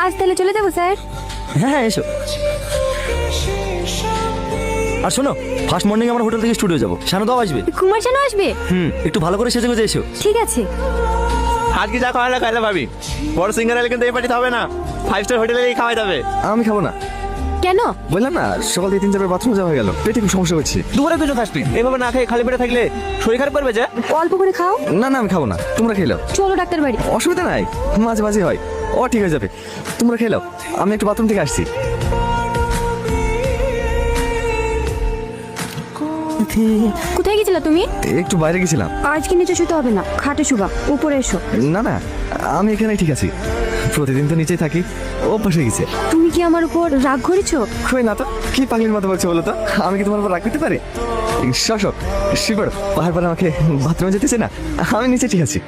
আজ তাহলে চলে যাবো স্যার। হ্যাঁ হ্যাঁ এসো। আর শোনো, ফার্স্ট মর্নিং আমরা হোটেল থেকে স্টুডিও যাবো, শানুদাও আসবে। কুমার শানু আসবে? একটু ভালো করে সেজে গুজে এসো। ঠিক আছে। আজকে যা খাওয়া খাইলে ভাবি, বড় সিঙ্গার এলে কিন্তু এই পার্টিতে হবে না, 5 স্টার হোটেলে খাওয়াই যাবে। আমি খাবো না, কেন? বললাম না সকাল থেকে 3-4 বার বাথরুমে যাওয়া হয়ে গেল, পেটে খুব সমস্যা হচ্ছে। দুপুরে কিছু খাস তুই, এইভাবে না খেয়ে খালি পেটে থাকলে শরীর খারাপ করবে যে। অল্প করে খাও। না না আমি খাবো না, তোমরা খেয়ে নাও। চলো ডাক্তার বাড়ি। অসুবিধা নাই, মাঝে মাঝে হয়, ও ঠিক হয়ে যাবে। তোমরা খেয়ে নাও, আমি একটু বাথরুম থেকে আসছি। কোথায় গেছিলা তুমি? একটু বাইরে গেছিলাম। আজকে নিচে শুতে হবে না, খাটে শুবা, উপরে এসো। না না আমি এখানেই ঠিক আছি, প্রতিদিন তো নিচেই থাকি, অভ্যাস হয়ে গেছে। তুমি কি আমার উপর রাগ করেছো? কই না তো, কি পাগলির মতো বলছো বলো তো, আমি কি তোমার উপর রাগ করতে পারি? সব শুয়ে পড়ো, পাহাড় আমাকে বাথরুমে যেতেছে না, আমি নিচে ঠিক আছি।